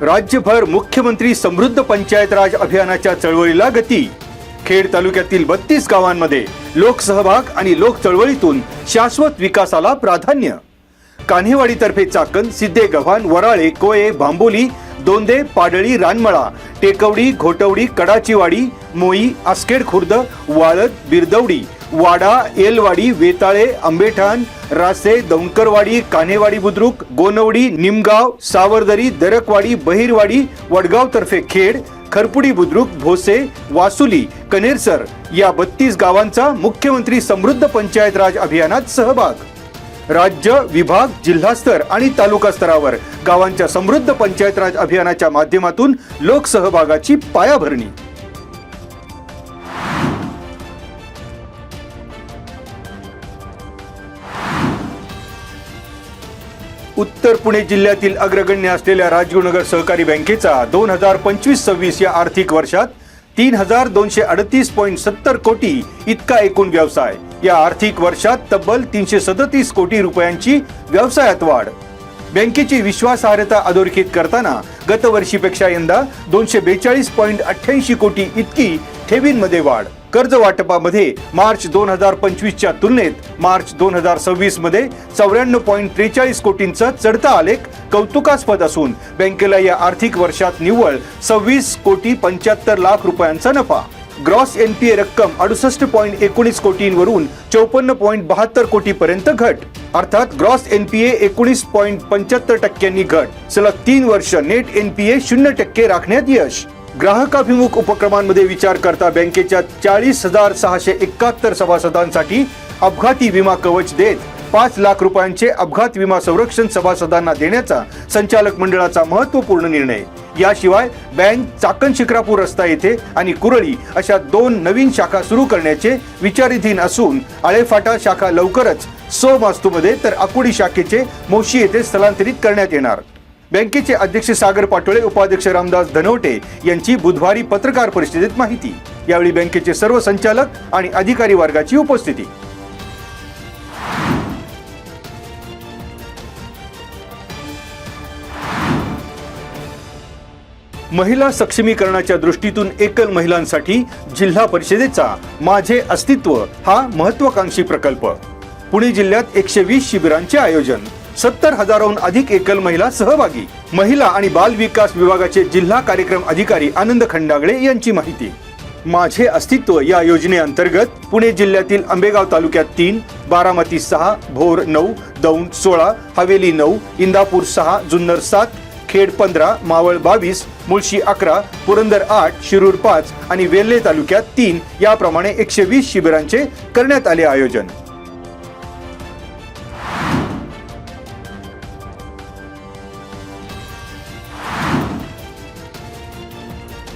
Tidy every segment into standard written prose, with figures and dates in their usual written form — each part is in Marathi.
राज्यभर मुख्यमंत्री समृद्ध पंचायत राज अभियानाच्या चळवळीला गती। खेड तालुक्यातील 32 गावांमध्ये लोकसहभाग आणि लोक चळवळीतून शाश्वत विकासाला प्राधान्य। कान्हेवाडीतर्फे चाकण, सिद्धे, गव्हाण, वराळे, कोये, भांबोली, दोंदे, पाडळी, रानमळा, टेकवडी, घोटवडी, कडाचीवाडी, मोई, आस्केड खुर्द, वाळद, बिरदवडी, वाडा, एलवाडी, वेताळे, आंबेठाण, रासे, दौंडकरवाडी, कान्हेवाडी बुद्रुक, गोनवडी, निमगाव, सावरदरी, दरकवाडी, बहिरवाडी, वडगाव तर्फे खेड, खरपुडी बुद्रुक, भोसे, वासुली, कनेरसर या 32 गावांचा मुख्यमंत्री समृद्ध पंचायत राज अभियानात सहभाग। राज्य, विभाग, जिल्हास्तर आणि तालुका स्तरावर गावांच्या समृद्ध पंचायत राज अभियानाच्या माध्यमातून लोकसहभागाची पायाभरणी। उत्तर पुणे जिल्ह्यातील अग्रगण्य असलेल्या राजगुरुनगर सहकारी बँकेचा 2025-26 या आर्थिक वर्षात 3238.70 कोटी इतका एकूण व्यवसाय। या आर्थिक वर्षात तब्बल 337 कोटी रुपयांची व्यवसायात वाढ। बँकेची विश्वासार्हता अधोरेखित करताना गतवर्षीपेक्षा यंदा 242.88 कोटी इतकी ठेवींमध्ये वाढ। कर्ज वाटपामध्ये मार्च 2025च्या तुलनेत मार्च 2026 मध्ये 94.43 कोटींचा चढता आलेख कौतुकास्पद असून बँकेला या आर्थिक वर्षात निव्वळ 26 कोटी 75 लाख रुपयांचा नफा। ग्रॉस एनपीए रक्कम 68.19 कोटींवरून 54.72 कोटी पर्यंत घट, अर्थात ग्रॉस एनपीए 19.75% घट। सलग 3 वर्ष नेट एनपीए 0% राखण्यात यश। ग्राहकाभिमुख उपक्रमांमध्ये विचार करता बँकेच्या 40,671 सभासदांसाठी अपघाती विमा कवच देत 5 लाख रुपयांचे अपघात विमा संरक्षण सभासदांना देण्याचा संचालक मंडळाचा महत्त्वपूर्ण निर्णय। याशिवाय बँक चाकण शिक्रापूर रस्ता येथे आणि कुरळी अशा 2 नवीन शाखा सुरू करण्याचे विचाराधीन असून आळेफाटा शाखा लवकरच सोमास्तूमध्ये तर आकुडी शाखेचे मोशी येथे स्थलांतरित करण्यात येणार। बँकेचे अध्यक्ष सागर पाटोळे, उपाध्यक्ष रामदास धनवटे यांची बुधवारी पत्रकार परिषदेत माहिती। यावेळी बँकेचे सर्व संचालक आणि अधिकारी वर्गाची उपस्थिती। महिला सक्षमीकरणाच्या दृष्टीतून एकल महिलांसाठी जिल्हा परिषदेचा माझे अस्तित्व हा महत्त्वाकांक्षी प्रकल्प। पुणे जिल्ह्यात 120 शिबिरांचे आयोजन, 70,000हून अधिक एकल महिला सहभागी। महिला आणि बाल विकास विभागाचे जिल्हा कार्यक्रम अधिकारी आनंद खंडागळे यांची माहिती। माझे अस्तित्व या योजनेअंतर्गत पुणे जिल्ह्यातील आंबेगाव तालुक्यात 3, बारामती 6, भोर 9, दौंड 16, हवेली 9, इंदापूर 6, जुन्नर 7, खेड 15, मावळ 22, मुळशी 11, पुरंदर 8, शिरूर 5 आणि वेल्हे तालुक्यात 3 याप्रमाणे 120 शिबिरांचे करण्यात आले आयोजन।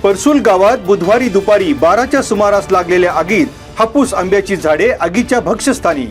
परसूल गावात बुधवारी दुपारी 12च्या सुमारास लागलेल्या आगीत हापूस आंब्याची झाडे आगीच्या भक्ष्यस्थानी।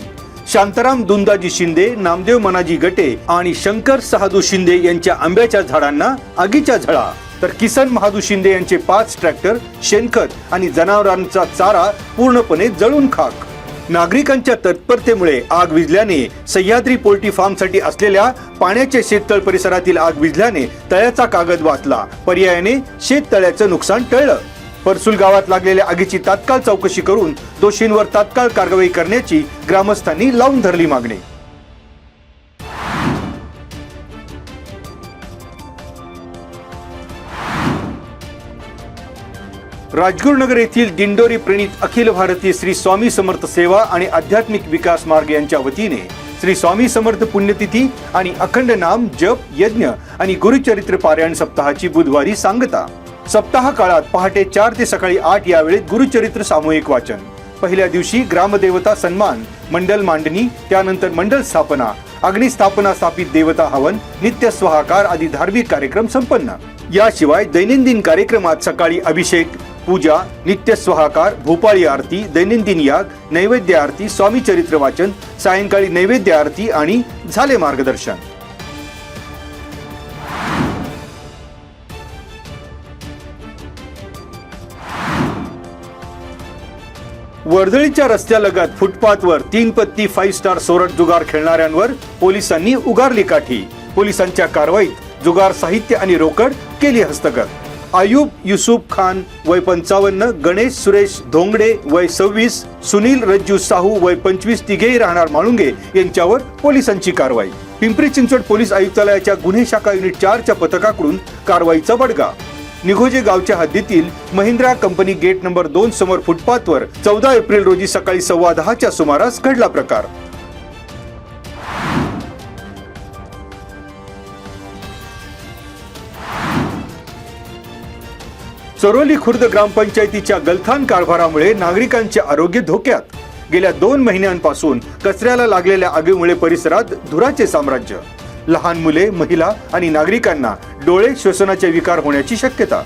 शांताराम दुंदाजी शिंदे, नामदेव मनाजी गटे आणि शंकर सहादू शिंदे यांच्या आंब्याच्या झाडांना आगीच्या झळा, तर किसन महादू शिंदे यांचे 5 ट्रॅक्टर, शेणखत आणि जनावरांचा चारा पूर्णपणे जळून खाक। नागरिकांच्या तत्परतेमुळे आग विझल्याने सह्याद्री पोल्ट्री फार्मसाठी असलेल्या पाण्याच्या शेततळ परिसरातील आग विझल्याने तळ्याचा कागद वाचला, पर्यायाने शेततळ्याचं नुकसान टळलं। परसूल गावात लागलेल्या आगीची तात्काळ चौकशी करून दोषींवर तात्काळ कारवाई करण्याची ग्रामस्थांनी लावून धरली मागणी। राजगुरुनगर येथील दिंडोरी प्रणित अखिल भारतीय श्री स्वामी समर्थ सेवा आणि आध्यात्मिक विकास मार्ग यांच्या वतीने श्री स्वामी समर्थ पुण्यतिथी आणि अखंड नाम जप यज्ञ आणि गुरुचरित्र पारायण सप्ताहाची बुधवारी सांगता। सप्ताह काळात पहाटे 4 ते सकाळी 8 या वेळेत गुरुचरित्र सामूहिक वाचन। पहिल्या दिवशी ग्रामदेवता सन्मान, मंडल मांडणी, त्यानंतर मंडल स्थापना, अग्निस्थापना, स्थापित देवता हवन, नित्य स्वाहाकार आदी धार्मिक कार्यक्रम संपन्न। याशिवाय दैनंदिन कार्यक्रमात सकाळी अभिषेक, पूजा, नित्य स्वाहाकार, भोपाळी आरती, दैनंदिन याग, नैवेद्य आरती, स्वामी चरित्र वाचन, सायंकाळी नैवेद्य आरती आणि झाले मार्गदर्शन। वर्दळीच्या रस्त्यालगत फुटपाथवर 3 पत्ती 5 स्टार सोरठ जुगार खेळणाऱ्यांवर पोलिसांनी उगारली काठी। पोलिसांच्या कारवाईत जुगार साहित्य आणि रोकड केली हस्तगत. आयुब युसुफ खान वय 55, गणेश सुरेश धोंगडे वय 26, सुनील रज्जू साहू वय 25 तिघेही राहणार माळुंगे यांच्यावर पोलिसांची कारवाई. पिंपरी चिंचवड पोलीस आयुक्तालयाच्या गुन्हे शाखा युनिट 4च्या पथकाकडून कारवाईचा बडगा. निघोजे गावच्या हद्दीतील महिंद्रा कंपनी गेट नंबर 2 समोर फुटपाथवर 14 एप्रिल रोजी सकाळी 10:15च्या सुमारास घडला प्रकार. चरोली खुर्द ग्रामपंचायतीच्या गलथान कारभारामुळे नागरिकांचे आरोग्य धोक्यात. गेल्या 2 महिन्यांपासून कचऱ्याला लागलेल्या आगीमुळे परिसरात धुराचे साम्राज्य. लहान मुले, महिला आणि नागरिकांना डोळे, श्वसनाचे विकार होण्याची शक्यता.